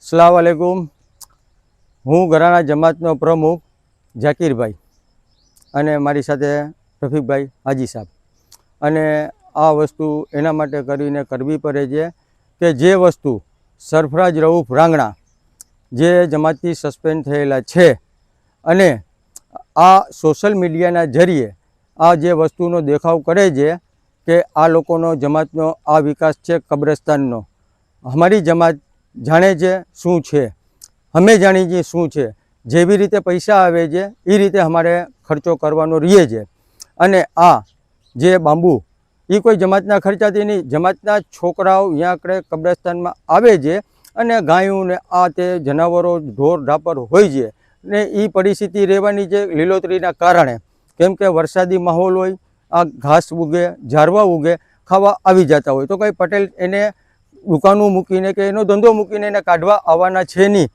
अस्सलाम वालेकुम। हूँ घराना जमातનો प्रमुख જાકીરભાઈ અને મારી સાથે રફીકભાઈ હાજી સાહેબ। અને આ વસ્તુ એના માટે કરીને કરવી પડે છે કે જે વસ્તુ સરફરાજ રઉફ રાંગણા જે જમાતથી સસ્પેન્ડ થયેલા છે અને આ સોશિયલ મીડિયાના જરીએ આ જે વસ્તુનો દેખાવ કરે છે કે આ લોકોનો જમાતનો આ વિકાસ છે કબ્રસ્તાનનો। અમારી જમાત જાણે છે શું છે, અમે જાણીએ છીએ શું છે। જેવી રીતે પૈસા આવે છે એ રીતે અમારે ખર્ચો કરવાનો રહે છે। અને આ જે બાંબુ એ કોઈ જમાતના ખર્ચાથી નહીં, જમાતના છોકરાઓ અહીંયા આપણે કબ્રસ્તાનમાં આવે છે અને ગાયું ને આ તે જનાવરો ઢોર ઢાપર હોય છે ને એ પરિસ્થિતિ રહેવાની છે લીલોતરીના કારણે। કેમ કે વરસાદી માહોલ હોય, આ ઘાસ ઉગે, ઝાડવા ઉગે, ખાવા આવી જતા હોય તો કંઈ પટેલ એને દુકાનો મૂકીને કે એનો ધંધો મૂકીને એને કાઢવા આવવાના છે નહીં।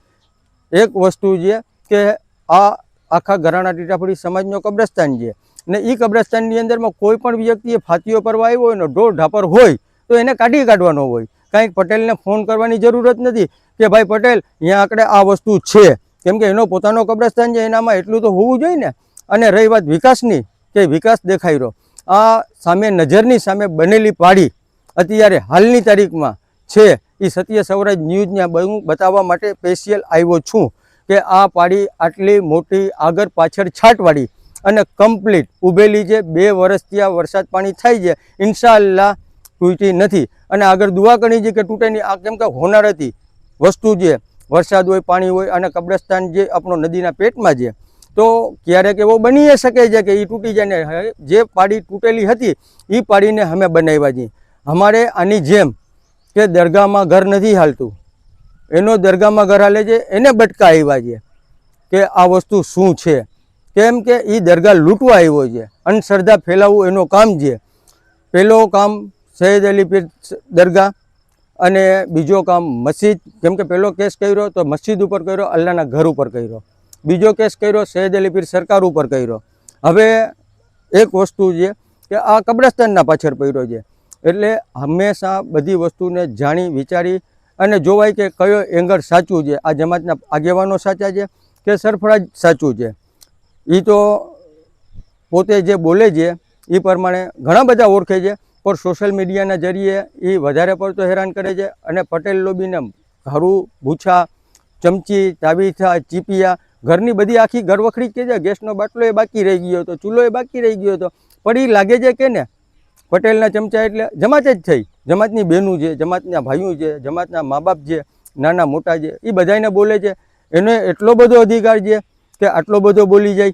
એક વસ્તુ છે કે આ આખા ઘરાણા ટીટાફળી સમાજનો કબ્રસ્તાન છે ને એ કબ્રસ્તાનની અંદરમાં કોઈ પણ વ્યક્તિએ ફાતીઓ પરવા આવ્યો હોય ને ઢોર ઢાપર હોય તો એને કાઢવાનો હોય। કાંઈક પટેલને ફોન કરવાની જરૂરત નથી કે ભાઈ પટેલ અહીંયા આપણે આ વસ્તુ છે, કેમ કે એનો પોતાનો કબ્રસ્તાન છે, એનામાં એટલું તો હોવું જોઈએ ને। અને રહી વાત વિકાસની કે વિકાસ દેખાઈ રહ્યો, આ સામે નજરની સામે બનેલી પાડી અત્યારે હાલની તારીખમાં છે એ સત્ય સ્વરાજ ન્યૂઝને બતાવવા માટે સ્પેશિયલ આવ્યો છું કે આ પાડી આટલી મોટી આગળ પાછળ છાંટવાળી અને કમ્પ્લીટ ઊભેલી છે। 2 વર્ષથી આ વરસાદ પાણી થાય છે, ઇન્શાઅલ્લાહ તૂટી નથી અને આગળ દુઆ કરી છે કે તૂટે નહીં। આ કેમ કે હોનારતી વસ્તુ છે, વરસાદ હોય, પાણી હોય અને કબ્રસ્તાન જે આપણો નદીના પેટમાં છે તો ક્યારેક એવો બની શકે છે કે એ તૂટી જાય ને જે પાડી તૂટેલી હતી એ પાડીને અમે બનાવ્યા છીએ। અમારે આની જેમ કે દરગાહમાં ઘર નથી હાલતું, એનો દરગાહમાં ઘર હાલે છે, એને બટકા આવ્યા છે કે આ વસ્તુ શું છે, કેમ કે એ દરગાહ લૂંટવા આવ્યો છે, અંધશ્રદ્ધા ફેલાવવું એનું કામ છે। પહેલો કામ સૈયદ અલી પીર દરગાહ અને બીજો કામ મસ્જિદ, કેમ કે પહેલો કેસ કર્યો તો મસ્જિદ ઉપર કર્યો, અલ્લાહના ઘર ઉપર કર્યો, બીજો કેસ કર્યો સૈયદ અલી પીર સરકાર ઉપર કર્યો। હવે એક વસ્તુ છે કે આ કબ્રસ્તાનના પાછળ પડ્યો છે, એટલે હંમેશા બધી વસ્તુને જાણી વિચારી અને જોવાય કે કયો એંગલ સાચું છે, આ જમાતના આગેવાનો સાચા છે કે સરફરાજ સાચું છે। એ તો પોતે જે બોલે છે એ પ્રમાણે ઘણા બધા ઓળખે છે, પણ સોશિયલ મીડિયાના જરીએ એ વધારે પડતો હેરાન કરે છે અને પટેલ લોબીને ઘારું, ભૂછા, ચમચી, તાવીથા, ચીપિયા, ઘરની બધી આખી ઘરવખરી જ કે છે। ગેસનો બાટલો એ બાકી રહી ગયો હતો, ચૂલો એ બાકી રહી ગયો હતો, પણ એ લાગે છે કે ને પટેલના ચમચા એટલે જમાત જ થઈ, જમાતની બહેનું છે, જમાતના ભાઈઓ છે, જમાતના મા બાપ છે, નાના મોટા છે, એ બધાને બોલે છે। એને એટલો બધો અધિકાર છે કે આટલો બધો બોલી જાય।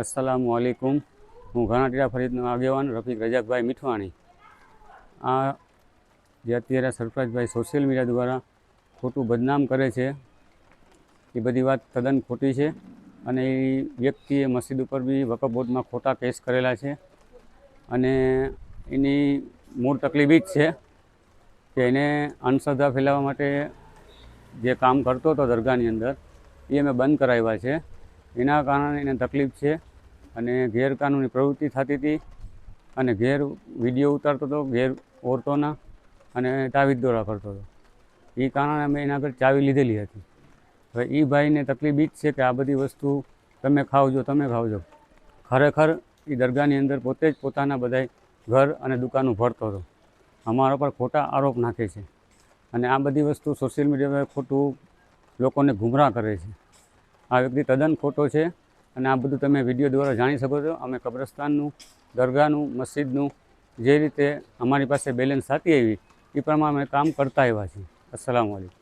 अस्सलामु अलैकुम। हूँ घराણા ટીટાફળીનો આગેવાન રફીક રજાકભાઈ મીઠવાણી। આ જે અત્યારે સરફરાજભાઈ સોશિયલ મીડિયા દ્વારા ખોટું બદનામ કરે છે એ બધી વાત તદ્દન ખોટી છે અને એ વ્યક્તિએ મસ્જિદ ઉપર બી વકફ બોર્ડમાં ખોટા કેસ કરેલા છે અને એની મૂળ તકલીફ જ છે કે એને અંધશ્રદ્ધા ફેલાવવા માટે જે કામ કરતો હતો દરગાહની અંદર એ અમે બંધ કરાવ્યા છે। એના કારણે એને તકલીફ છે અને ગેરકાનૂની પ્રવૃત્તિ થતી હતી અને વિડીયો ઉતારતો હતો ગેર ઓરતોના અને તાવીજ દોરા કરતો હતો। એ કારણે અમે એના આગળ ચાવી લીધેલી હતી। હવે એ ભાઈને તકલીફ જ છે કે આ બધી વસ્તુ તમે ખાવજો। ખરેખર એ દરગાહની અંદર પોતે જ પોતાના બધાય ઘર અને દુકાનો ભરતો હતો. અમારા પર ખોટા આરોપ નાખે છે અને આ બધી વસ્તુ સોશિયલ મીડિયા પર ખોટું લોકોને ગુમરાહ કરે છે. આ વ્યક્તિ તદ્દન ખોટો છે અને આ બધું તમે વિડીયો દ્વારા જાણી શકો છો. અમે કબ્રસ્તાનનું, દરગાહનું, મસ્જિદનું જે રીતે અમારી પાસે બેલેન્સ થતી આવી એ પ્રમાણે અમે કામ કરતા આવ્યા છીએ. અસ્સલામુ અલૈકુમ.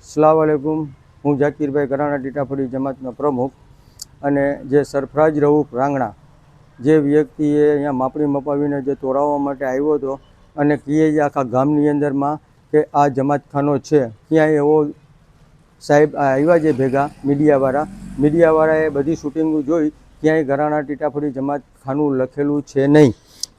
અસ્સલામુ અલૈકુમ. હું જાકીરભાઈ ગરાણા ટીટાફળી જમાતનો પ્રમુખ અને જે સરફરાજ રઉફ રાંગણા જે વ્યક્તિએ અહીંયા માપણી મપાવીને જે તોડાવવા માટે આવ્યો હતો અને કીએ જે આખા ગામની અંદરમાં કે આ જમાતખાનો છે, ક્યાંય એવો સાહેબ આવ્યા છે ભેગા મીડિયાવાળાએ બધી શૂટિંગો જોઈ, ક્યાંય ગરાણા ટીટાફળી જમાતખાનું લખેલું છે નહીં.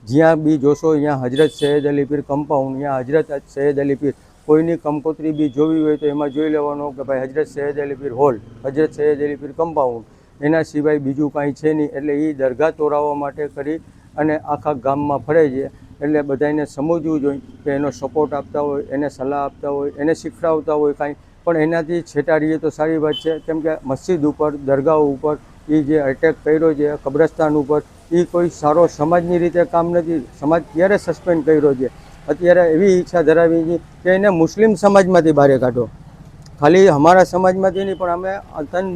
જ્યાં બી જોશો અહીંયા હજરત સૈયદ અલી પીર કમ્પાઉન્ડ, અહીંયા હજરત સૈયદ અલી પીર, કોઈની કંકોત્રી બી જોવી હોય તો એમાં જોઈ લેવાનું કે ભાઈ હજરત સૈયદ અલી પીર હોલ, હજરત સૈયદ અલી પીર કમ્પાઉન્ડ, એના સિવાય બીજું કાંઈ છે નહીં. એટલે એ દરગાહ તોડાવવા માટે કરી અને આખા ગામમાં ફરે છે. એટલે બધાને સમજવું જોઈએ કે એનો સપોર્ટ આપતા હોય, એને સલાહ આપતા હોય, એને શીખડાવતા હોય કાંઈ, પણ એનાથી છેટાડીએ તો સારી વાત છે. કેમ કે મસ્જિદ ઉપર, દરગાહ ઉપર એ જે એટેક કર્યો છે, કબ્રસ્તાન ઉપર, એ કોઈ સારો સમાજની રીતે કામ નથી. સમાજ ક્યારે સસ્પેન્ડ કર્યો છે? અત્યારે એવી ઈચ્છા ધરાવી છે કે એને મુસ્લિમ સમાજમાંથી બહાર કાઢો. ખાલી અમારા સમાજમાંથી નહીં, પણ અમે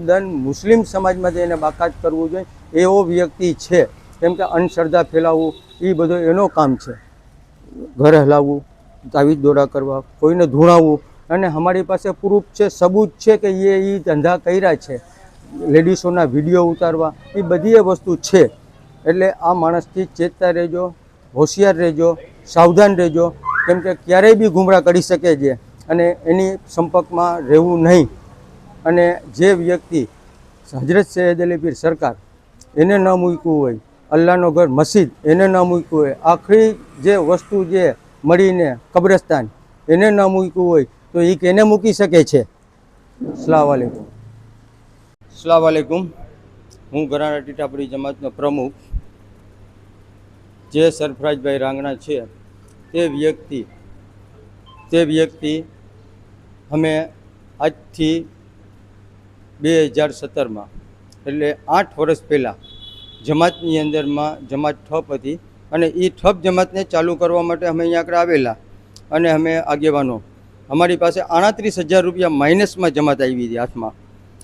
તન મુસ્લિમ સમાજમાંથી એને બાકાત કરવું જોઈએ એવો વ્યક્તિ છે. કેમ કે અંધશ્રદ્ધા ફેલાવવું એ બધો એનો કામ છે. ઘર હલાવવું, તાવીજ દોરા કરવા, કોઈને ધૂણાવવું, અને અમારી પાસે પ્રૂફ છે, સબૂત છે કે એ ધંધા કર્યા છે. લેડીસોના વિડીયો ઉતારવા, એ બધી એ વસ્તુ છે. એટલે આ માણસથી ચેતતા રહેજો, હોશિયાર રહેજો, સાવધાન રહેજો. કેમ કે ક્યારેય બી ગુમરાહ કરી શકે છે અને એની સંપર્કમાં રહેવું નહીં. અને જે વ્યક્તિ હજરત સૈયદ અલી પીર સરકાર એને ન મૂક્યું હોય, અલ્લાહનો ઘર મસ્જિદ એને ન મૂક્યું હોય, આખરી જે વસ્તુ જે મળીને કબ્રસ્તાન એને ન મૂક્યું હોય તો એ કેને મૂકી શકે છે? અસ્સલામુ અલૈકુમ. અસ્સલામુ અલૈકુમ. હું ગરાણા ટીટાફળી જમાતનો પ્રમુખ જે સરફરાજભાઈ રાંગણા છે તે વ્યક્તિ અમે આજથી 2017માં એટલે 8 વર્ષ પહેલાં જમાતની અંદરમાં જમાત ઠપ હતી અને એ ઠપ જમાતને ચાલુ કરવા માટે અમે અહીંયા આગળ આવેલા અને અમે આગેવાનો, અમારી પાસે 38,000 રૂપિયા માઇનસમાં જમાત આવી હતી હાથમાં.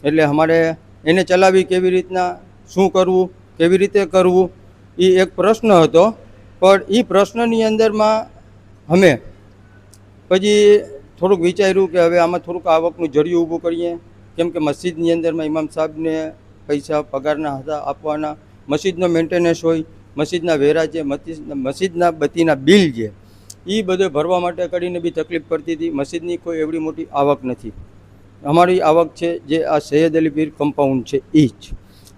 એટલે અમારે એને ચલાવી કેવી રીતના, શું કરવું, કેવી રીતે કરવું, એ એક પ્રશ્ન હતો. પણ એ પ્રશ્નની અંદરમાં અમે પછી થોડુંક વિચાર્યું કે હવે આમાં થોડુંક આવકનું જરિયું ઊભું કરીએ. કેમ કે મસ્જિદની અંદરમાં ઇમામ સાહેબને પૈસા પગારના હતા આપવાના, મસ્જિદનો મેન્ટેનન્સ હોય, મસ્જિદના વેરા છે, મસ્જિદના બત્તીના બિલ છે, એ બધો ભરવા માટે કરીને બી તકલીફ પડતી હતી. મસ્જિદની કોઈ એવડી મોટી આવક નથી. અમારી આવક છે જે આ સૈયદ અલી પીર કમ્પાઉન્ડ છે એ જ.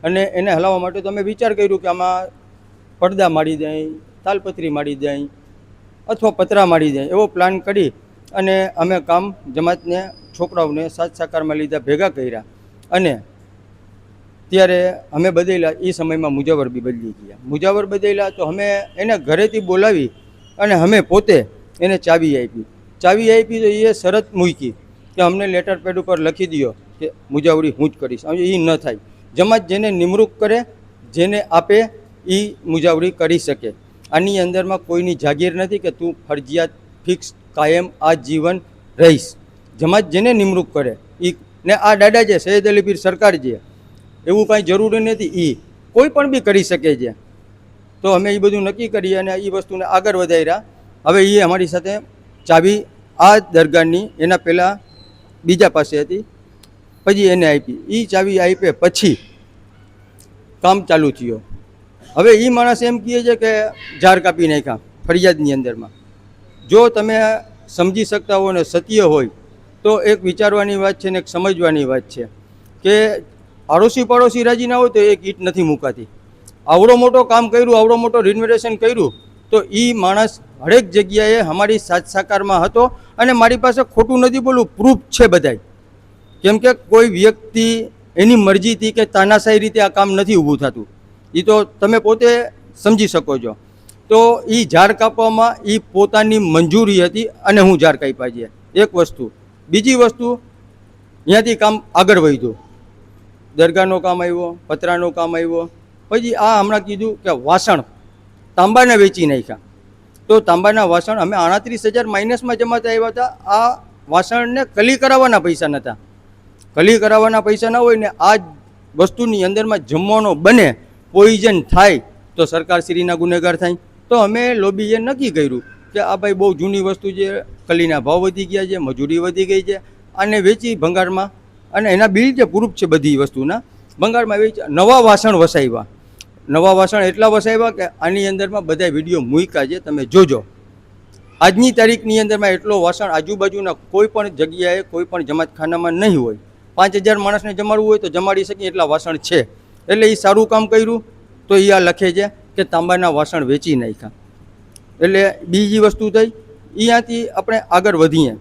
અને એને હલાવવા માટે તો અમે વિચાર કર્યું કે આમાં પડદા મારી દઈ, તાલપત્રી મારી દઈ અથવા પતરા મારી દઈ, એવો પ્લાન કરી અને અમે કામ જમાતને છોકરાઓને સાથ સાકારમાં લીધા, ભેગા કર્યા. અને ત્યારે અમે બદલ્યા. એ સમયમાં મુજાવર બી બદલી ગયા. મુજાવર બદલ્યા તો અમે એને ઘરેથી બોલાવી અને અમે પોતે એને ચાવી આપી તો એ શરત મૂકી કે અમને લેટર પેડ ઉપર લખી દો કે મુજાવરી હું જ કરીશ. એ ન થાય. જમાત જેને નિમણૂક કરે, જેને આપે, એ મુજાવરી કરી શકે. આની અંદરમાં કોઈની જાગીર નથી કે તું ફરજિયાત ફિક્સ કાયમ આ જીવન રહીશ. જમાત જેને નિમણૂક કરે એ, ને આ દાદા છે સૈયદ અલી પીર સરકાર છે, એવું કાંઈ જરૂરી નથી, એ કોઈ પણ બી કરી શકે છે. તો અમે એ બધું નક્કી કરી અને એ વસ્તુને આગળ વધાર્યા. હવે એ અમારી સાથે ચાવી આ દરગાહની એના પહેલાં બીજા પાસે હતી, પછી એને આપી. એ ચાવી આપે પછી કામ ચાલુ થયો. હવે એ માણસ એમ કહે છે કે ઝાડ કાપી નાખ્યા ફરિયાદની અંદરમાં. જો તમે સમજી શકતા હો ને સત્ય હોય તો એક વિચારવાની વાત છે ને એક સમજવાની વાત છે કે આડોશી પાડોશી રાજી ના હોય તો એક ઈંટ નથી મુકાતી. આવડો મોટો કામ કર્યું, આવડો મોટો રિનોવેશન કર્યું, તો એ માણસ હરેક જગ્યાએ અમારી સાથ સાકારમાં હતો. અને મારી પાસે ખોટું નથી બોલું, પ્રૂફ છે બધાય. કેમ કે કોઈ વ્યક્તિ એની મરજીથી કે તાનાશાહી રીતે આ કામ નથી ઊભું થતું. એ તો તમે પોતે સમજી શકો છો. તો એ ઝાડ કાપવામાં એ પોતાની મંજૂરી હતી અને હું ઝાડ કાપ્યા છે, એક વસ્તુ. બીજી વસ્તુ, ત્યાંથી કામ આગળ વધ્યું, દરગાહનું કામ આવ્યો, પતરાનું કામ આવ્યો, પછી આ હમણાં કીધું કે વાસણ તાંબાના વેચી નાખ્યા. તો તાંબાના વાસણ અમે 38,000 માઇનસમાં જમા આવ્યા હતા. આ વાસણને કલી કરાવવાના પૈસા નહોતા. કલી કરાવવાના પૈસા ના હોય ને આ વસ્તુની અંદરમાં જમવાનો બને, પોઈઝન થાય તો સરકારશ્રીના ગુનેગાર થાય. તો અમે લોબીએ નક્કી કર્યું કે આ ભાઈ બહુ જૂની વસ્તુ છે, કલીના ભાવ વધી ગયા છે, મજૂરી વધી ગઈ છે, આને વેચી ભંગારમાં, અને એના બિલ છે, પ્રૂફ છે બધી વસ્તુના, ભંગારમાં વેચી નવા વાસણ વસાવ્યા. નવા વાસણ એટલા વસાવ્યા કે આની અંદરમાં બધા વિડીયો મૂક્યા છે, તમે જોજો. આજની તારીખની અંદરમાં એટલો વાસણ આજુબાજુના કોઈ પણ જગ્યાએ કોઈ પણ જમાતખાનામાં નહીં હોય. 5,000 માણસને જમાડવું હોય તો જમાડી શકીએ એટલા વાસણ છે. એટલે એ સારું કામ કર્યું. તો એ આ લખે છે કે તાંબાના વાસણ વેચી નાખ્યા. એટલે બીજી વસ્તુ થઈ. અહીંયાથી આપણે આગળ વધીએ.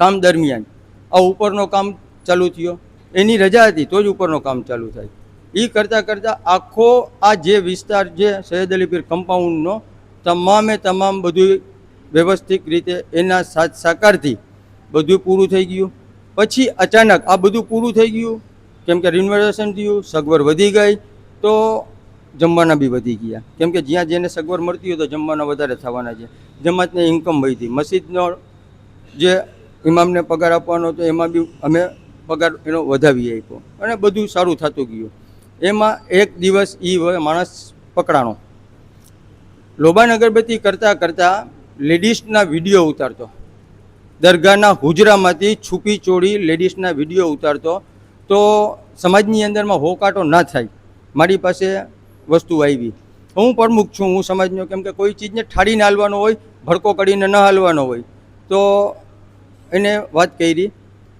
કામ દરમિયાન આ ઉપરનો કામ ચાલુ થયો, એની રજા હતી તો જ ઉપરનો કામ ચાલુ થાય. એ કરતાં કરતાં આખો આ જે વિસ્તાર છે સૈયદ અલી પીર કમ્પાઉન્ડનો તમામ બધું વ્યવસ્થિત રીતે એના સાથ સાકારથી બધું પૂરું થઈ ગયું. પછી અચાનક આ બધું પૂરું થઈ ગયું કેમ કે રિનોવેશન થયું, સગવડ વધી ગઈ, તો જમવાના બી વધી ગયા. કેમ કે જ્યાં જેને સગવડ મળતી હોય તો જમવાના વધારે થવાના છે. જમાતને ઇન્કમ વધી, મસ્જિદનો જે ઇમામને પગાર આપવાનો હતો એમાં બી અમે પગાર એનો વધાવી આપ્યો, અને બધું સારું થતું ગયું. એમાં એક દિવસ માણસ પકડાણો, લોબાન અગરબત્તી કરતાં કરતાં લેડીઝના વિડીયો ઉતારતો, દરગાહના હુજરામાંથી છુપી ચોરી લેડીઝના વિડીયો ઉતારતો. તો સમાજની અંદરમાં હોકાટો ના થાય. મારી પાસે વસ્તુ આવી, હું પ્રમુખ છું, હું સમાજનો, કેમ કે કોઈ ચીજને ઠાડીને હાલવાનો હોય, ભડકો કરીને ન હાલવાનો હોય. તો એને વાત કરી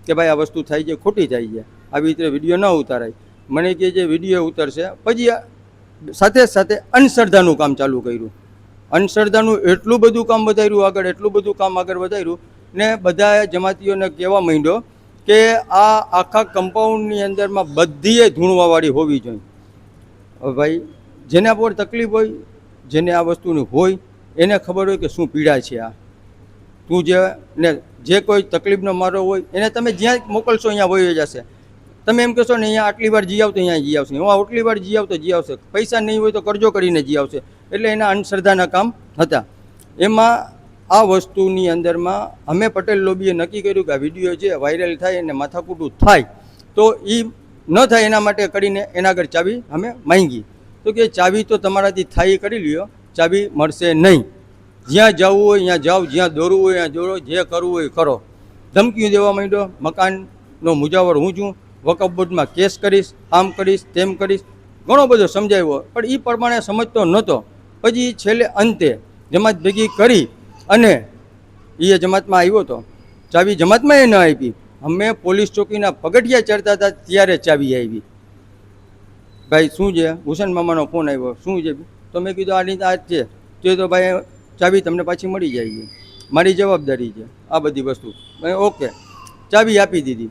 કે ભાઈ આ વસ્તુ થાય છે, ખોટી થાય છે, આવી રીતે વિડીયો ન ઉતારાય. મને કહે જે વિડીયો ઉતરશે. પછી સાથે સાથે અંધશ્રદ્ધાનું કામ ચાલુ કર્યું. અંધશ્રદ્ધાનું એટલું બધું કામ વધાર્યું આગળ, એટલું બધું કામ આગળ વધાર્યું ને બધા જમાતીઓને કહેવા માંડ્યો કે આ આખા કમ્પાઉન્ડની અંદરમાં બધીએ ધૂણવાવાળી હોવી જોઈએ. ભાઈ જેના પર તકલીફ હોય, જેને આ વસ્તુની હોય, એને ખબર હોય કે શું પીડા છે આ. તું જે કોઈ તકલીફનો મારો હોય એને તમે જ્યાં મોકલશો અહીંયા વહી જશે. તમે એમ કહેશો ને અહીંયા આટલી વાર જી આવ તો અહીંયા જી આવશે, હું આટલી વાર જી આવ તો જી આવશે, પૈસા નહીં હોય તો કરજો કરીને જી આવશે. એટલે એના અંધશ્રદ્ધાના કામ હતા. એમાં આ વસ્તુની અંદરમાં અમે પટેલ લોબીએ નક્કી કર્યું કે આ વિડીયો છે વાયરલ થાય અને માથાકૂટું થાય, તો એ ન થાય એના માટે કરીને એના આગળ ચાવી અમે માંગી. તો કે ચાવી તો તમારાથી થાય કરી લ્યો, ચાવી મળશે નહીં. જ્યાં જવું હોય ત્યાં જાઓ, જ્યાં દોરવું હોય ત્યાં દોરો, જે કરવું હોય કરો. ધમકીઓ દેવા માંડ્યો, મકાનનો મુજાવર હું છું, વકફ બોર્ડમાં કેસ કરીશ, આમ કરીશ, તેમ કરીશ, ઘણો બધો સમજાવ્યો. પણ એ પ્રમાણે સમજતો નહોતો. પછી છેલ્લે અંતે જમાત ભેગી કરી અને એ જમાતમાં આવ્યો હતો. ચાવી જમાતમાં એ ન આપી. અમે પોલીસ ચોકીના પગથિયા ચડતા હતા ત્યારે ચાવી આવી. ભાઈ શું છે? હુસેન મામાનો ફોન આવ્યો, શું છે? તો મેં કીધું આ રીતે આ જ છે. તો ભાઈ ચાવી તમને પાછી મળી જાય છે, મારી જવાબદારી છે આ બધી વસ્તુ. ઓકે, ચાવી આપી દીધી.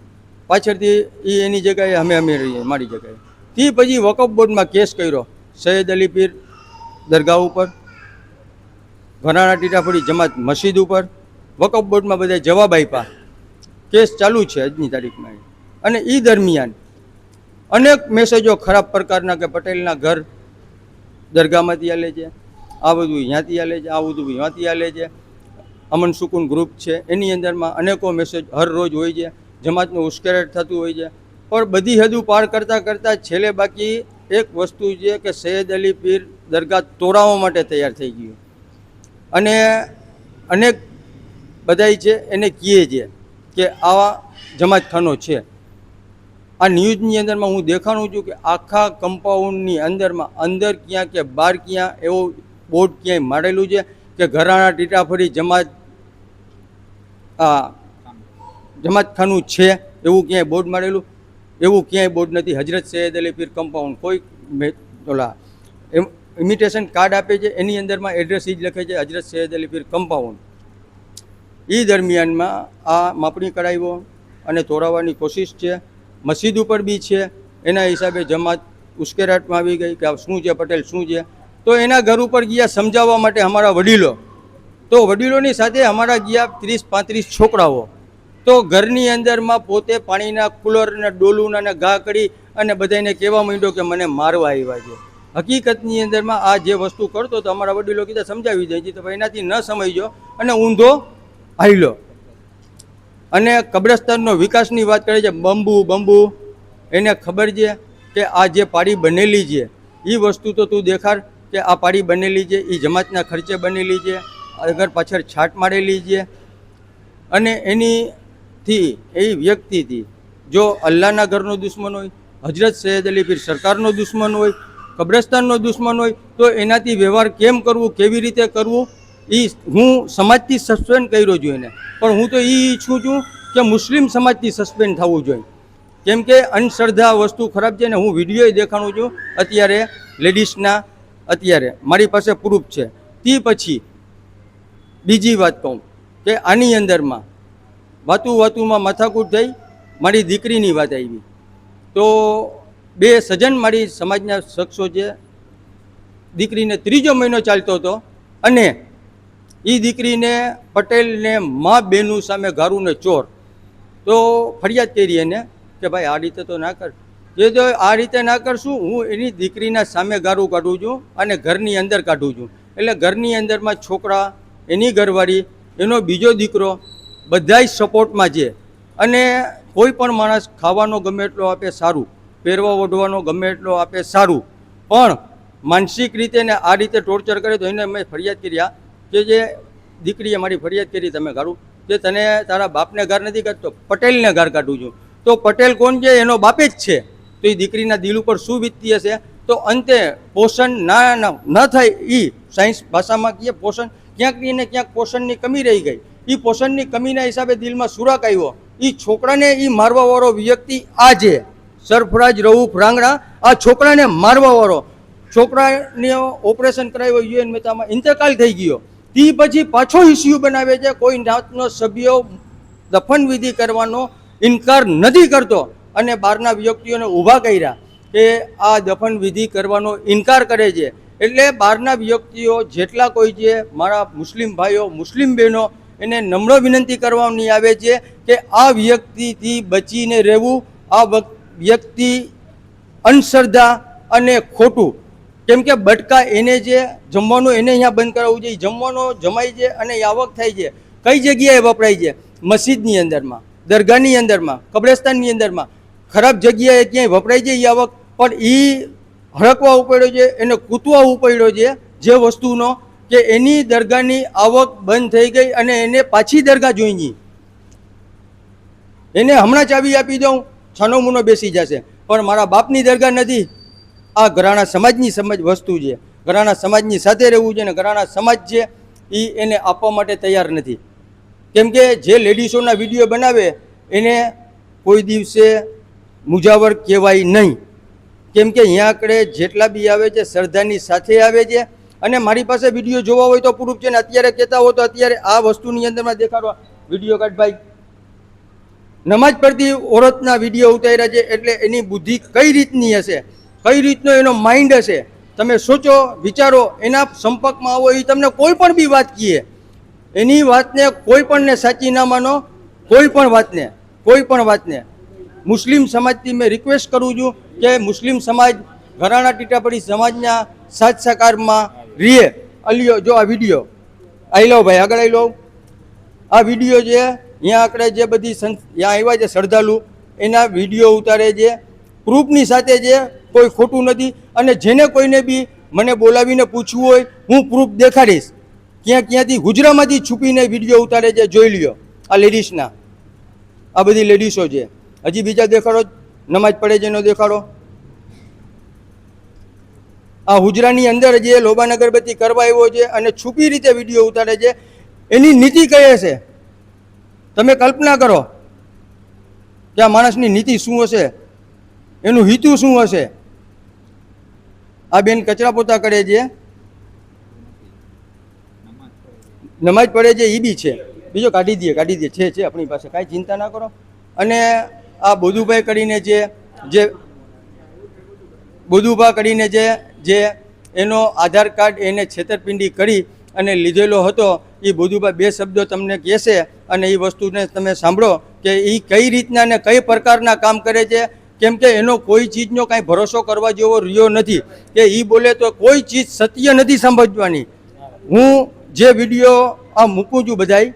પાછળથી એ એની જગ્યાએ અમે રહીએ મારી જગ્યાએ. તે પછી વકફ બોર્ડમાં કેસ કર્યો સૈયદ અલી પીર દરગાહ ઉપર, ઘરાણા ટીટાફળી જમાત મસ્જિદ ઉપર. વકફ બોર્ડમાં બધા જવાબ આપ્યા, કેસ ચાલુ છે આજની તારીખમાં. અને એ દરમિયાન અનેક મેસેજો ખરાબ પ્રકારના કે પટેલના ઘર દરગાહમાંથી હાલે છે, આ બધું અહીંયાથી હાલે છે, આ બધું અહીંયાથી હાલે છે. અમન સુકૂન ગ્રુપ છે એની અંદરમાં અનેકો મેસેજ હર રોજ હોય છે, જમાતનું ઉશ્કેરાટ થતું હોય છે. પણ બધી હદું પાર કરતાં કરતાં છેલ્લે બાકી એક વસ્તુ છે કે સૈયદ અલી પીર દરગાહ તોડાવવા માટે તૈયાર થઈ ગયું. અને અનેક બધાય છે એને કહે છે કે આવા જમાતખાનો છે. આ ન્યૂઝની અંદરમાં હું દેખાડું છું કે આખા કમ્પાઉન્ડની અંદરમાં અંદર ક્યાં કે બહાર ક્યાં એવું બોર્ડ ક્યાંય મારેલું છે કે ઘરાણા ટીટાફળી જમાતખાનું છે એવું ક્યાંય બોર્ડ મારેલું, એવું ક્યાંય બોર્ડ નથી. હજરત સૈયદ અલી પીર કમ્પાઉન્ડ કોઈ ઓલા ઇમિટેશન કાર્ડ આપે છે એની અંદરમાં એડ્રેસ જ લખે છે હજરત સૈયદ અલી પીર કમ્પાઉન્ડ. એ દરમિયાનમાં આ માપણી કરાવ્યો અને તોડાવવાની કોશિશ છે. મસ્જિદ ઉપર બી છે. એના હિસાબે જમાત ઉશ્કેરાટમાં આવી ગઈ કે શું છે પટેલ શું છે. તો એના ઘર ઉપર ગયા સમજાવવા માટે અમારા વડીલો. તો વડીલોની સાથે અમારા ગયા 30-35 છોકરાઓ તો ઘરની અંદરમાં પોતે પાણીના કુલર ને ડોલું ને ઘા કરી અને બધાને કહેવા માંડ્યો કે મને મારવા આવ્યા છે. હકીકતની અંદરમાં આ જે વસ્તુ કરતો તો અમારા વડીલો કીધા સમજાવી દે છે, તો ભાઈ એનાથી ન સમજ્યો અને ઊંધો હાલ્યો. અને કબ્રસ્તાનનો વિકાસની વાત કરે છે, બંબુ એને ખબર છે કે આ જે પાડી બનેલી છે એ વસ્તુ તો તું દેખાડ કે આ પાડી બનેલી છે, એ જમાતના ખર્ચે બનેલી છે, અગર પાછળ છાટ મારેલી છે. અને એનીથી એ વ્યક્તિથી જો અલ્લાહના ઘરનો દુશ્મન હોય, હજરત સૈયદ અલી પીર સરકારનો દુશ્મન હોય, કબ્રસ્તાનનો દુશ્મન હોય, તો એનાથી વ્યવહાર કેમ કરવું, કેવી રીતે કરવું, એ હું સમાજથી સસ્પેન્ડ કર્યો છું એને. પણ હું તો એ ઈચ્છું છું કે મુસ્લિમ સમાજથી સસ્પેન્ડ થવું જોઈએ, કેમ કે અંધશ્રદ્ધા વસ્તુ ખરાબ છે. ને હું વિડીયો દેખાડું છું અત્યારે લેડીઝના, અત્યારે મારી પાસે પ્રૂફ છે. તે પછી બીજી વાત કહું કે આની અંદરમાં વાતુમાં માથાકૂટ થઈ, મારી દીકરીની વાત આવી. તો બે સજ્જન મારી સમાજના શખ્સો છે, દીકરીને 3જો મહિનો ચાલતો હતો અને એ દીકરીને પટેલને મા બહેનું સામે ગારું ને ચોર, તો ફરિયાદ કરી એને કે ભાઈ આ રીતે તો ના કર. જો આ રીતે ના કરશું, હું એની દીકરીના સામે ગારું કાઢું છું અને ઘરની અંદર કાઢું છું. એટલે ઘરની અંદરમાં છોકરા, એની ઘરવાળી, એનો બીજો દીકરો બધાય સપોર્ટમાં છે. અને કોઈ પણ માણસ ખાવાનો ગમે એટલો આપે સારું, પહેરવા ઓઢવાનો ગમે એટલો આપે સારું, પણ માનસિક રીતે ને આ રીતે ટોર્ચર કરે તો એને મેં ફરિયાદ કર્યા કે જે દીકરીએ મારી ફરિયાદ કરી તમે ગારું કે તને તારા બાપને ગાર નથી કાઢતો, પટેલને ગાર કાઢું છું. તો પટેલ કોણ છે? એનો બાપે જ છે. તો એ દીકરીના દિલ ઉપર શું વીતતી હશે? તો અંતે પોષણ ન થાય, એ સાયન્સ ભાષામાં કહીએ પોષણ, ક્યાંક ને ક્યાંક પોષણની કમી રહી ગઈ. એ પોષણની કમીના હિસાબે દિલમાં સુરાક આવ્યો. એ છોકરાને એ મારવાવાળો વ્યક્તિ આ છે સરફરાજ રઉફ રાંગડા. આ છોકરાને મારવાવાળો, છોકરાને ઓપરેશન કરાવ્યો યુએન મહેતામાં, ઇન્તકાલ થઈ ગયો. તે પછી પાછો ઇસ્યુ બનાવે છે. કોઈ નાતનો સભ્યો દફન વિધિ કરવાનો ઇનકાર નથી કરતો અને બહારના વ્યક્તિઓને ઊભા કર્યા કે આ દફન વિધિ કરવાનો ઇનકાર કરે છે. એટલે બહારના વ્યક્તિઓ જેટલા કોઈ છે, મારા મુસ્લિમ ભાઈઓ, મુસ્લિમ બહેનો, એને નમ્ર વિનંતી કરવાની આવે છે કે આ વ્યક્તિથી બચીને રહેવું. આ વ્યક્તિ અંધશ્રદ્ધા અને ખોટું, કેમ કે બટકા એને જે જમવાનું એને અહીંયા બંધ કરાવવું છે. જમવાનો જમાય છે અને આવક થાય છે. કઈ જગ્યાએ વપરાય છે? મસ્જિદની અંદરમાં, દરગાહની અંદરમાં, કબ્રસ્તાનની અંદરમાં, ખરાબ જગ્યાએ ક્યાંય વપરાય છે એ આવક. પણ એ હડકવા ઉપડ્યો છે, એને કૂતવા ઉપડ્યો છે જે વસ્તુનો કે એની દરગાહની આવક બંધ થઈ ગઈ અને એને પાછી દરગાહ જોઈની. એને હમણાં ચાવી આપી દઉં, છાનો મૂનો બેસી જશે, પણ મારા બાપની દરગાહ નથી. આ ઘરાણા સમાજની વસ્તુ છે. ઘરાણા સમાજની સાથે રહેવું છે. અને ઘરાણા સમાજ છે એ એને આપવા માટે તૈયાર નથી. કેમ કે જે લેડીઝોના વિડીયો બનાવે એને કોઈ દિવસે મુજાવર કહેવાય નહીં. કેમ કે અહીંયા આગળ જેટલા બી આવે છે શ્રદ્ધાની સાથે આવે છે. અને મારી પાસે વિડીયો જોવા હોય તો પ્રૂફ છે ને અત્યારે કહેતા હોય તો અત્યારે આ વસ્તુની અંદરમાં દેખાડવા વિડીયો કાઢ ભાઈ. નમાજ પડતી ઓરતના વિડીયો ઉતાર્યા છે. એટલે એની બુદ્ધિ કઈ રીતની હશે, કઈ રીતનો એનો માઇન્ડ હશે, તમે સોચો, વિચારો. એના સંપર્કમાં આવો, એ તમને કોઈ પણ બી વાત કહીએ, એની વાતને કોઈ પણને સાચી ના માનો. કોઈ પણ વાતને મુસ્લિમ સમાજથી મેં રિક્વેસ્ટ કરું છું કે મુસ્લિમ સમાજ ઘરાણા ટીટાપડી સમાજના સાથ સહકારમાં રીએ. અલિયો જો આ વિડીયો આઈ લો ભાઈ, આગળ આઈ લો. આ વિડીયો છે અહીંયા આગળ જે બધી અહીંયા આવ્યા છે શ્રદ્ધાળુ, એના વિડીયો ઉતારે છે, પ્રૂફની સાથે છે, કોઈ ખોટું નથી. અને જેને કોઈને બી મને બોલાવીને પૂછવું હોય, હું પ્રૂફ દેખાડીશ. ક્યાંથી ગુજરાતમાંથી છુપીને વિડીયો ઉતારે છે, જોઈ લ્યો. આ લેડીઝના, આ બધી લેડીઝો છે. હજી બીજા દેખાડો, નમાજ પડે છે એનો દેખાડો. આ હુજરાની અંદર જે લોબાન અગરબત્તી કરવા આવ્યો છે અને છુપી રીતે વિડીયો ઉતારે છે. એની નીતિ કહે છે, તમે કલ્પના કરો કે આ માણસની નીતિ શું હશે, એનું હિતુ શું હશે. આ બેન કચરા પોતા કરે છે, નમાજ પડે છે, એ બી છે. બીજો કાઢી દઈએ છે આપણી પાસે, કાંઈ ચિંતા ના કરો. અને આ બોધુભાઈ કરીને જે બોધુભા કરીને જે એનો આધાર કાર્ડ એને છેતરપિંડી કરી અને લીધેલો હતો, એ બોધુભા બે શબ્દો તમને કહેશે અને એ વસ્તુને તમે સાંભળો કે એ કઈ રીતના ને કઈ પ્રકારના કામ કરે છે, કેમ કે એનો કોઈ ચીજનો કાંઈ ભરોસો કરવા જેવો રહ્યો નથી કે એ બોલે તો કોઈ ચીજ સત્ય નથી સમજવાની. હું જે વિડીયો આ મૂકું છું બધાય,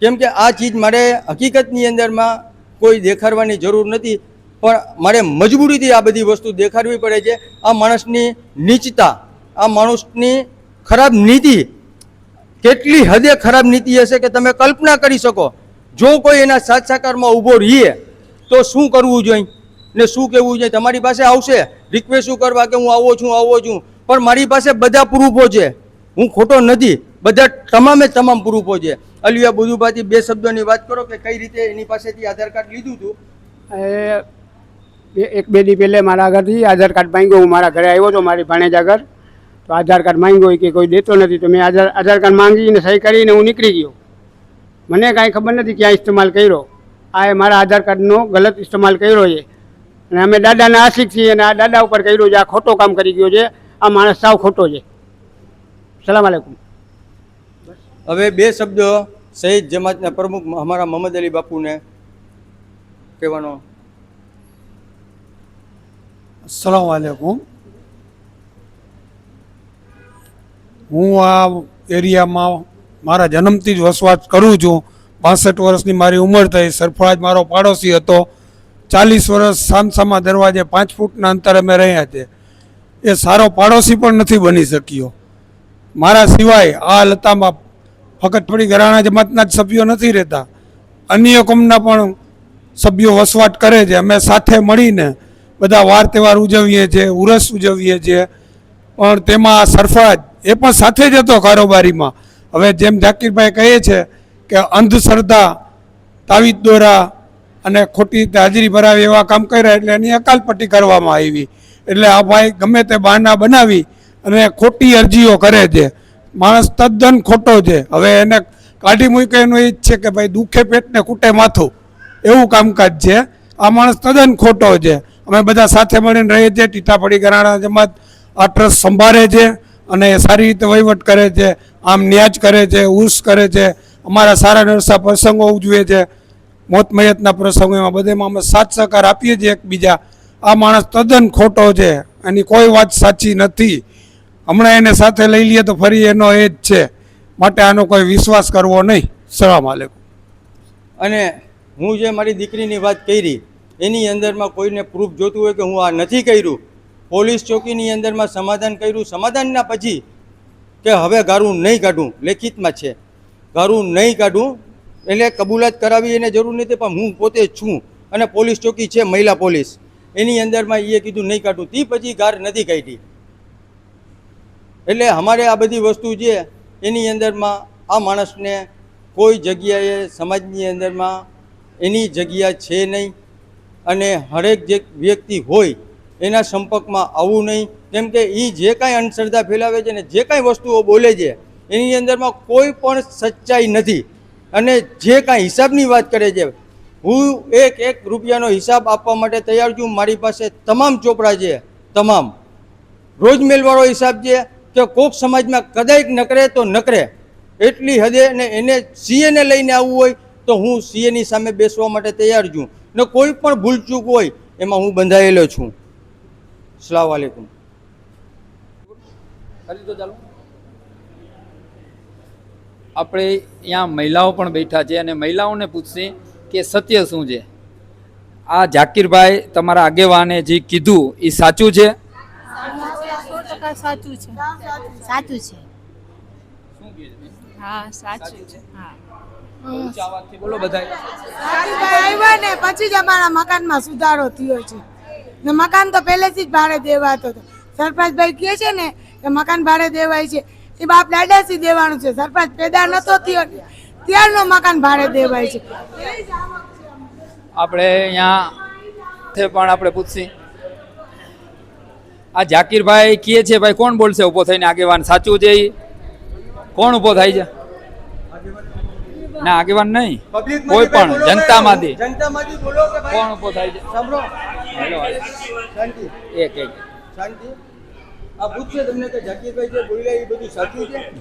કેમ કે આ ચીજ મારે હકીકતની અંદરમાં કોઈ દેખાડવાની જરૂર નથી, પણ મારે મજબૂરીથી આ બધી વસ્તુ દેખાડવી પડે છે. આ માણસની નીચતા, આ માણસની ખરાબ નીતિ કેટલી હદે ખરાબ નીતિ હશે કે તમે કલ્પના કરી શકો. જો કોઈ એના સાથ સાકારમાં ઊભો રહીએ તો શું કરવું જોઈએ ને શું કહેવું જોઈએ. તમારી પાસે આવશે રિક્વેસ્ટ કરવા કે હું આવો છું, પણ મારી પાસે બધા પ્રૂફો છે, હું ખોટો નથી, બધા તમામ પ્રૂફો છે. અલિયા બુધુભાથી બે શબ્દોની વાત કરો કે કઈ રીતે એની પાસેથી આધાર કાર્ડ લીધું હતું. એક બે દી પહેલે મારા ઘરથી આધાર કાર્ડ માંગ્યો. હું મારા ઘરે આવ્યો હતો મારી ભાણેજ આગળ, તો આધાર કાર્ડ માંગ્યો કે કોઈ દેતો નથી, તો મેં આધાર કાર્ડ માંગીને સહી કરીને હું નીકળી ગયો. મને કાંઈ ખબર નથી ક્યાં ઇસ્તેમાલ કર્યો. આ મારા આધાર કાર્ડનો ગલત ઇસ્તેમાલ કર્યો છે અને અમે દાદાના આશિક છીએ અને આ દાદા ઉપર કર્યો છે. આ ખોટો કામ કરી ગયો છે. આ માણસ સાવ ખોટો છે. સલામ આલેકુમ. હવે બે શબ્દો શહીદ જમાતના પ્રમુખ અમારા મોહમ્મદ અલી બાપુને કહેવાનો. અસ્સલામુ અલૈકુમ. હું આ એરિયામાં મારા જન્મથી જ વસવાટ કરું છું. 62 વર્ષની મારી ઉંમર થઈ. સરફરાજ મારો પાડોશી હતો. 40 વર્ષ સામસામા દરવાજે 5 ફૂટના અંતરે અમે રહ્યા છે. એ સારો પાડોશી પણ નથી બની શક્યો. મારા સિવાય આ લતામાં ફક્ત થોડી ઘરાણા જમાતના જ સભ્યો નથી રહેતા, અન્ય કોમના પણ સભ્યો વસવાટ કરે છે. અમે સાથે મળીને બધા વાર તહેવાર ઉજવીએ છીએ, ઉરસ ઉજવીએ છીએ. પણ તેમાં સરફરાજ એ પણ સાથે જ હતો કારોબારીમાં. હવે જેમ ઝાકીરભાઈ કહે છે કે અંધશ્રદ્ધા, તાવીજ દોરા અને ખોટી રીતે હાજરી ભરાવી એવા કામ કર્યા એટલે એની અકાલપટ્ટી કરવામાં આવી. એટલે આ ભાઈ ગમે તે બહાના બનાવી અને ખોટી અરજીઓ કરે છે. માણસ તદ્દન ખોટો છે. હવે એને કાઢી મૂકે એનું એ જ છે કે ભાઈ દુખે પેટને કૂટે માથું, એવું કામકાજ છે. આ માણસ તદ્દન ખોટો છે. અમે બધા સાથે મળીને રહીએ છીએ. ટીટાપડી ઘરાણા જમાત આ ટ્રસ્ટ સંભાળે છે અને સારી રીતે વહીવટ કરે છે. આમ ન્યાજ કરે છે, ઉર્સ કરે છે, અમારા સારા નરસા પ્રસંગો ઉજવે છે, મોત મયતના પ્રસંગોમાં બધેમાં અમે સાથ સહકાર આપીએ છીએ એકબીજા. આ માણસ તદ્દન ખોટો છે, એની કોઈ વાત સાચી નથી. હમણાં એને સાથે લઈ લઈએ તો ફરી એનો એ જ છે, માટે આનો કોઈ વિશ્વાસ કરવો નહીં. સલામ આલેકુમ. અને હું જે મારી દીકરીની વાત કરી એની અંદરમાં કોઈને પ્રૂફ જોતું હોય કે હું આ નથી કર્યું, પોલીસ ચોકીની અંદરમાં સમાધાન કર્યું. સમાધાનના પછી કે હવે ગારું નહીં કાઢું, લેખિતમાં છે, ગારું નહીં કાઢું, એટલે કબૂલાત કરાવી એને જરૂર નથી, પણ હું પોતે છું અને પોલીસ ચોકી છે, મહિલા પોલીસ, એની અંદરમાં એ કીધું નહીં કાઢું. તે પછી ગાર નથી કાઢી. એટલે અમારે આ બધી વસ્તુ છે એની અંદરમાં આ માણસને કોઈ જગ્યાએ સમાજની અંદરમાં એની જગ્યા છે નહીં. અને હરેક જે વ્યક્તિ હોય એના સંપર્કમાં આવવું નહીં, કેમ કે એ જે કાંઈ અંધશ્રદ્ધા ફેલાવે છે ને જે કાંઈ વસ્તુઓ બોલે છે એની અંદરમાં કોઈ પણ સચ્ચાઈ નથી. અને જે કાંઈ હિસાબની વાત કરે છે, હું એક રૂપિયાનો હિસાબ આપવા માટે તૈયાર છું. મારી પાસે તમામ ચોપડા છે, તમામ રોજમેલવાળો હિસાબ છે કે કોક સમાજમાં કદાચ નકરે તો નકરે એટલી હદે. ને એને સીએને લઈને આવવું હોય તો હું સીએની સામે બેસવા માટે તૈયાર છું, ને કોઈ પણ ભૂલચૂક હોય એમાં હું બંધાયેલો છું. અસ્સલામુ અલૈકુમ. આપણે અહીંયા મહિલાઓ પણ બેઠા છે અને મહિલાઓને પૂછશે કે સત્ય શું છે. આ ઝાકીરભાઈ તમારા આગેવાને જે કીધું એ સાચું છે? સાચું છે. સાચું છે. હા સાચું છે. હા બોલો બધા. આવ્યા ને પછી જ અમારા મકાનમાં સુધારો થયો છે. ને મકાન તો પહેલેથી જ ભાડે દેવાતો હતો. સરપંચભાઈ કહે છે ને કે મકાન ભાડે દેવાય છે, એ બાપ દાદાથી દેવાનું છે. સરપંચ પેદા નતો થયો ત્યારનો મકાન ભાડે દેવાય છે. આપણે અહીંયા પણ આપણે પૂછશી. આ ઝાકીરભાઈ કહે છે, ભાઈ કોણ બોલશે ઊભો થઈને આગેવાન? સાચું છે એ કોણ ઊભો થાય છે? ના આગેવાન નહીં, કોઈ પણ જનતામાંથી કોણ ઊભો થાય છે? એક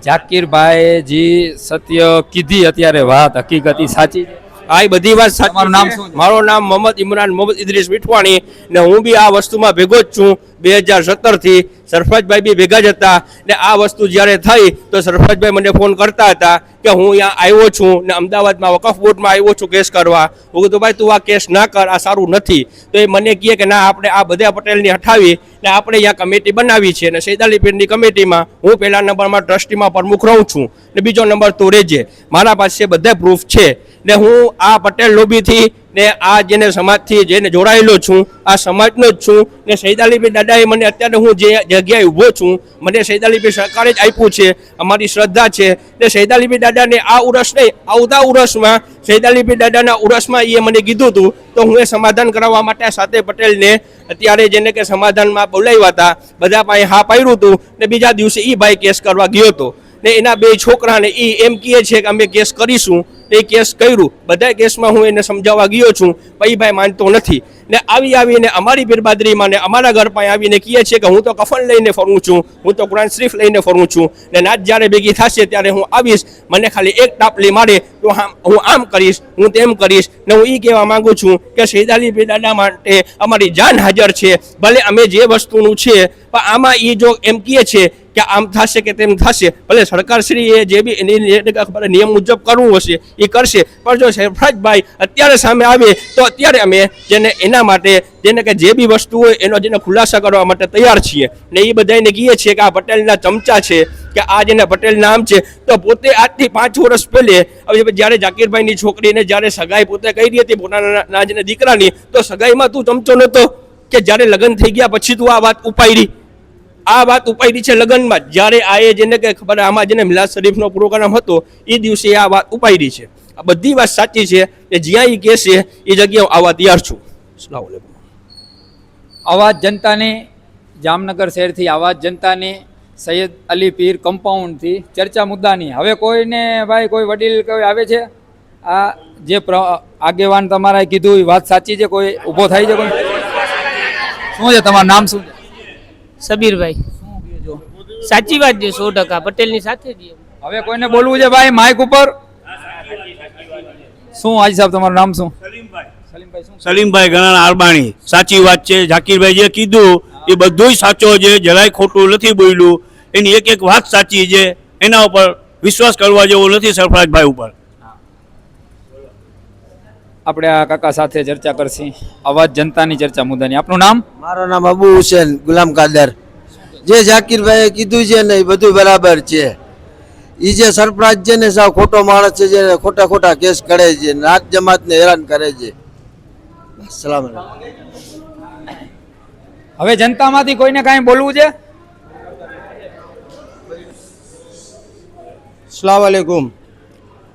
ઝાકીરભાઈ જે સત્ય કીધી અત્યારે વાત હકીકત સાચી છે. આ એ બધી વાત સાચી તમારું નામ છે. શું છે? મારું નામ મોહમ્મદ ઇમરાન મોહમ્મદ ઇદ્રીસ મીઠવાણી ને હું બી આ વસ્તુમાં ભેગો જ છું 2017થી. સરફરાજભાઈ બી ભેગા જ હતા ને આ વસ્તુ જ્યારે થઈ તો સરફરાજભાઈ મને ફોન કરતા હતા કે હું અહીંયા આવ્યો છું ને અમદાવાદમાં વકફ બોર્ડમાં આવ્યો છું કેસ કરવા. હું કીધું ભાઈ તું આ કેસ ના કર, આ સારું નથી. તો એ મને કહે કે ના, આપણે આ બધા પટેલની હટાવી ને આપણે અહીંયા કમિટી બનાવી છે ને સૈયદ અલી પીરની કમિટીમાં હું પહેલા નંબરમાં ટ્રસ્ટીમાં પ્રમુખ રહું છું ને બીજો નંબર તું રહેજે. મારા પાસે બધા પ્રૂફ છે ને હું આ પટેલ લોબીથી ને આ જેને સમાજથી જેને જોડાયેલો છું આ સમાજનો જ છું ને સૈયદ અલીપીર દાદાએ મને અત્યારે હું જે જગ્યાએ ઊભો છું મને સૈયદ અલીપીર સરકારે જ આપ્યું છે. અમારી શ્રદ્ધા છે ને સૈયદ અલીપીર દાદાને આ ઉરસ નહીં, આવતા ઉરસમાં સૈયદ અલીપીર દાદાના ઉરસમાં એ મને કીધું હતું તો હું એ સમાધાન કરાવવા માટે સાથે પટેલને અત્યારે જેને કે સમાધાનમાં બોલાવ્યા હતા, બધા પાસે હા પાડ્યું હતું ને બીજા દિવસે એ ભાઈ કેસ કરવા ગયો હતો ને એના બે છોકરાને એ એમ કહે છે કે અમે કેસ કરીશું. એ કેસ કર્યું, બધા કેસમાં હું એને સમજાવવા ગયો છું, પણ એ ભાઈ માનતો નથી ને આવીને અમારી પીરબાદરીમાં ને અમારા ઘર પાસે આવીને કહે છે કે હું તો કફન લઈને ફરું છું, હું તો કુરાન શરીફ લઈને ફરું છું ને નાત જ્યારે ભેગી થશે ત્યારે હું આવીશ, મને ખાલી એક ટાપલી મારે તો હું આમ કરીશ, હું તેમ કરીશ. ને હું એ કહેવા માંગુ છું કે સૈયદ અલીપીર દાદા માટે અમારી જાન હાજર છે. ભલે અમે જે વસ્તુનું છે પણ આમાં એ જો એમ કહે છે કે આમ થશે કે તેમ થશે, ભલે સરકારશ્રીએ જે બી એની નિયમ મુજબ કરવું હશે એ કરશે, પણ જો સરફરાજભાઈ અત્યારે સામે આવે તો અત્યારે અમે જેને એના માટે જેને કે જે બી વસ્તુ હોય એનો જેને ખુલાસા કરવા માટે તૈયાર છીએ. ને એ બધાને કહીએ છીએ કે આ પટેલના ચમચા છે કે આ જેને પટેલ નામ છે તો પોતે આજથી 5 વર્ષ પહેલે હવે જ્યારે જાકીરભાઈની છોકરીને જ્યારે સગાઈ પોતે કરી હતી પોતાના જેને દીકરાની, તો સગાઈમાં તું ચમચો નહોતો કે જ્યારે લગ્ન થઈ ગયા પછી તું આ વાત ઉપાડી. આ વાત ઉપાડી છે લગ્નમાં, જ્યારે આ એ જેને કે ખબર આમાં જેને મિલાદ શરીફનો પ્રોગ્રામ હતો એ દિવસે આ વાત ઉપાડી છે. આ બધી વાત સાચી છે કે જ્યાં એ કહેશે એ જગ્યાએ આવવા તૈયાર છું. અસ્સલામુ અલૈકુમ. અવાજ જનતાની, જામનગર શહેરથી અવાજ જનતાની, સૈયદ અલી પીર કમ્પાઉન્ડથી ચર્ચા મુદ્દાની. હવે કોઈને ભાઈ કોઈ વડીલ કોઈ આવે છે? આ જે આગેવાન તમારા કીધું એ વાત સાચી છે? કોઈ ઊભો થાય છે? કોઈ શું છે તમારું નામ શું છે? સબીરભાઈ. સાચી વાત છે, 100% પટેલની સાથે જ. હવે કોઈને બોલવું છે ભાઈ માઇક ઉપર? શું હાજી સાહેબ તમારું નામ શું? સલીમભાઈ ગણાણા આરબાણી. સાચી વાત છે, ઝાકીરભાઈ જે કીધું એ બધું સાચો છે, જરાય ખોટું નથી બોલ્યું. એની એક એક વાત સાચી છે, એના ઉપર વિશ્વાસ કરવા જેવો નથી સરફરાજભાઈ ઉપર. આપણે આ કાકા સાથે ચર્ચા કરશી, અવાજ જનતાની ચર્ચા મુદ્દાની. આપનું નામ? મારું નામ અબુ હુસેન ગુલામ કાદર. જે ઝાકીરભાઈએ કીધું છે ને એ બધું બરાબર છે. એ જે સરફરાજ છે ને સાવ ખોટો માણસ છે, જે ખોટા ખોટા કેસ કરે છે, નાત જમાતને હેરાન કરે છે. સલામ. હવે જનતામાંથી કોઈને કાંઈ બોલવું છે? અસ્સલામુ અલૈકુમ.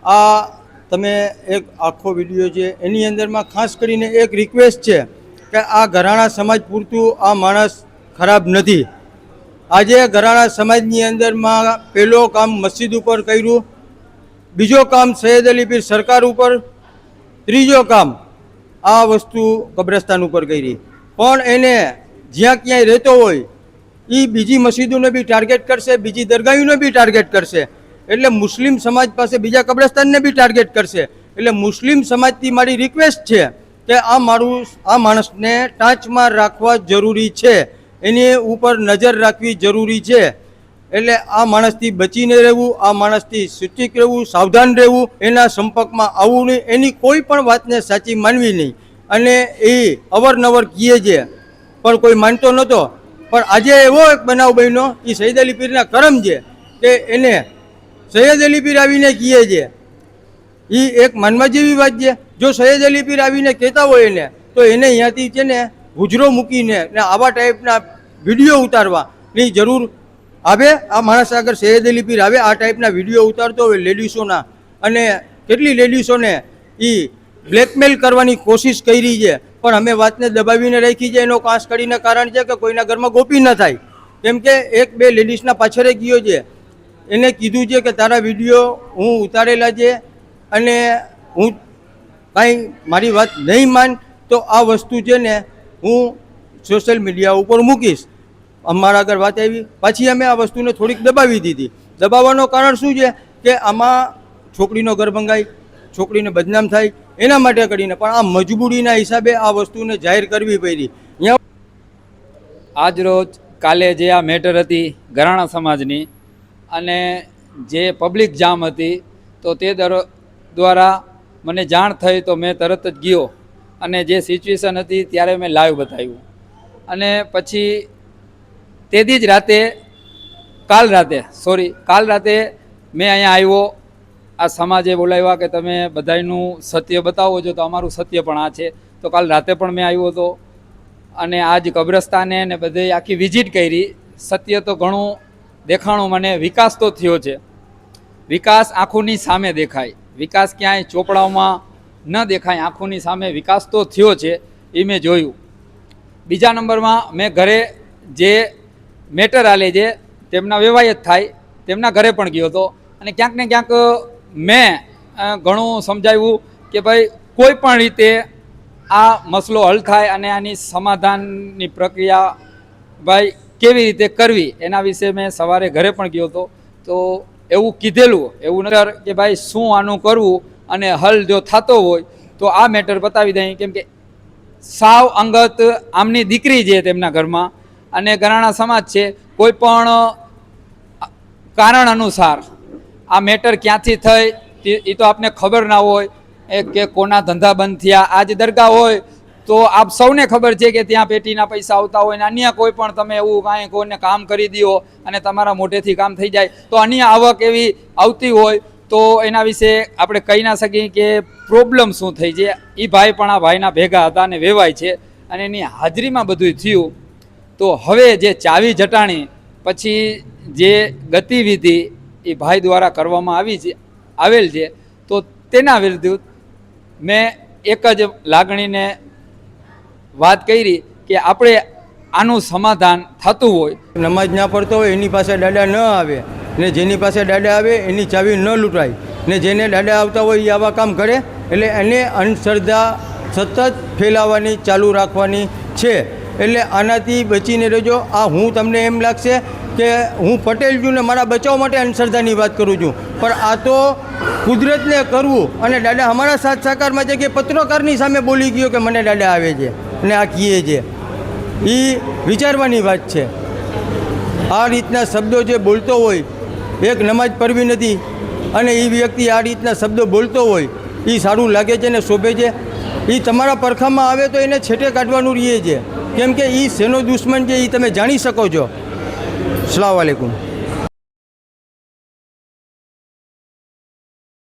આ તમે એક આખો વિડીયો છે એની અંદરમાં ખાસ કરીને એક રિક્વેસ્ટ છે કે આ ઘરાણા સમાજ પૂરતું આ માણસ ખરાબ નથી. આજે ઘરાણા સમાજની અંદરમાં પહેલો કામ મસ્જિદ ઉપર કર્યું, બીજો કામ સૈયદ અલી પીર સરકાર ઉપર, ત્રીજો કામ આ વસ્તુ કબ્રસ્તાન ઉપર કરી. પણ એને જ્યાં ક્યાંય રહેતો હોય એ બીજી મસ્જિદોને બી ટાર્ગેટ કરશે, બીજી દરગાહીઓને બી ટાર્ગેટ કરશે, એટલે મુસ્લિમ સમાજ પાસે બીજા કબ્રસ્તાનને બી ટાર્ગેટ કરશે. એટલે મુસ્લિમ સમાજથી મારી રિક્વેસ્ટ છે કે આ માણસને ટાંચમાં રાખવા જરૂરી છે, એની ઉપર નજર રાખવી જરૂરી છે. એટલે આ માણસથી બચીને રહેવું, આ માણસથી સૂચિત રહેવું, સાવધાન રહેવું, એના સંપર્કમાં આવવું નહીં, એની કોઈ પણ વાતને સાચી માનવી નહીં. અને એ અવારનવાર કહે છે પણ કોઈ માનતો નહોતો. પણ આજે એવો એક બનાવ બન્યો, એ સૈયદ અલી પીરના કરમ છે કે એને સૈયદ અલી પીર આવીને કહે છે. એ એક માનવા જેવી વાત છે. જો સૈયદ અલી પીર આવીને કહેતા હોય એને તો એને અહીંયાથી છે ને હુજરો મૂકીને ને આવા ટાઈપના વિડીયો ઉતારવાની જરૂર આવે. આ માણસ આગળ સૈયદ અલી પીર આવે આ ટાઈપના વિડીયો ઉતારતો હોય લેડીસોના, અને કેટલી લેડીસોને એ બ્લેકમેલ કરવાની કોશિશ કરી છે, પણ અમે વાતને દબાવીને રાખી છે. એનો ખાસ કરીને કારણ છે કે કોઈના ઘરમાં ગોપી ન થાય. કેમ કે એક બે લેડીઝના પાછળ ગયો છે, એને કીધું છે કે તારા વિડીયો હું ઉતારેલા છે અને હું કાંઈ મારી વાત નહીં માન તો આ વસ્તુ છે ને હું સોશિયલ મીડિયા ઉપર મૂકીશ. અમારા આગળ વાત આવી, પછી અમે આ વસ્તુને થોડીક દબાવી દીધી. દબાવવાનું કારણ શું છે કે આમાં છોકરીનો ઘર ભંગાય, છોકરીને બદનામ થાય, એના માટે કરીને, પણ આ મજબૂરીના હિસાબે આ વસ્તુને જાહેર કરવી પડી. આજ રોજ કાલે જે આ મેટર હતી ઘરાણા સમાજની અને જે પબ્લિક જામ હતી, તો તે દ્વારા મને જાણ થઈ તો મેં તરત જ ગયો અને જે સિચ્યુએશન હતી ત્યારે મેં લાઈવ બતાવ્યું. અને પછી તેદી જ રાતે કાલ રાતે મેં અહીંયા આવ્યો. આ સમાજે બોલાવ્યા કે તમે બધાયનું સત્ય બતાવો છો, તો અમારું સત્ય પણ આ છે. તો કાલ રાતે પણ મેં આવ્યો હતો અને આજ કબ્રસ્તાને ને બધે આખી વિઝિટ કરી. સત્ય તો ઘણું દેખાણું મને. વિકાસ તો થયો છે, વિકાસ આંખોની સામે દેખાય, વિકાસ ક્યાંય ચોપડાઓમાં ન દેખાય, આંખોની સામે વિકાસ તો થયો છે, એ મેં જોયું. બીજા નંબરમાં મેં ઘરે જે મેટર આલે છે તેમના વેવાયત થાય તેમના ઘરે પણ ગયો હતો અને ક્યાંક ને ક્યાંક મેં ઘણું સમજાવ્યું કે ભાઈ કોઈ પણ રીતે આ મસલો હલ થાય અને આની સમાધાનની પ્રક્રિયા ભાઈ કેવી રીતે કરવી એના વિશે મેં સવારે ઘરે પણ ગયો હતો. તો એવું કીધેલું, એવું નજર કે ભાઈ શું આનું કરવું અને હલ જો થતો હોય તો આ મેટર બતાવી દઈએ. કેમ કે સાવ અંગત આમની દીકરી છે તેમના ઘરમાં અને ઘરાણા સમાજ છે. કોઈ પણ કારણ અનુસાર આ મેટર ક્યાંથી થઈ એ તો આપને ખબર ના હોય કે કોના ધંધા બંધ થયા. આજ દરગાહ હોય તો આપ સૌને ખબર છે કે ત્યાં પેટીના પૈસા આવતા હોય ને અન્ય કોઈ પણ તમે એવું કાંઈ કોઈને કામ કરી દો અને તમારા મોઢેથી કામ થઈ જાય તો અન્ય આવક એવી આવતી હોય તો એના વિશે આપણે કહી ના શકીએ કે પ્રોબ્લેમ શું થઈ છે. એ ભાઈ પણ આ ભાઈના ભેગા હતા અને વેવાય છે અને એની હાજરીમાં બધું થયું. તો હવે જે ચાવી જટાણી પછી જે ગતિવિધિ એ ભાઈ દ્વારા કરવામાં આવેલ છે તો તેના વિરુદ્ધ મેં એક જ લાગણીને વાત કરી કે આપણે આનું સમાધાન થતું હોય. નમાજ ના પડતો હોય એની પાસે દાડા ન આવે ને જેની પાસે દાડા આવે એની ચાવી ન લૂંટાય ને જેને દાડા આવતા હોય એ આવા કામ કરે. એટલે એને અંધશ્રદ્ધા સતત ફેલાવવાની ચાલુ રાખવાની છે. એટલે આનાથી બચીને રહેજો. આ હું તમને એમ લાગશે કે હું પટેલ છું ને મારા બચાવ માટે અંધશ્રદ્ધાની વાત કરું છું, પણ આ તો કુદરતને કરવું. અને દાદા અમારા સાથ સહકારમાં છે કે પત્રકારની સામે બોલી ગયો કે મને દાદા આવે છે અને આ કીએ છે, એ વિચારવાની વાત છે. આ રીતના શબ્દો જે બોલતો હોય, એક નમાજ પડવી નથી અને એ વ્યક્તિ આ રીતના શબ્દો બોલતો હોય એ સારું લાગે છે ને શોભે છે. એ તમારા પડખામાં આવે તો એને છેટે કાઢવાનું રહીએ છે, કેમ કે એ શેનો દુશ્મન છે એ તમે જાણી શકો છો. અસ્સલામુ અલૈકુમ.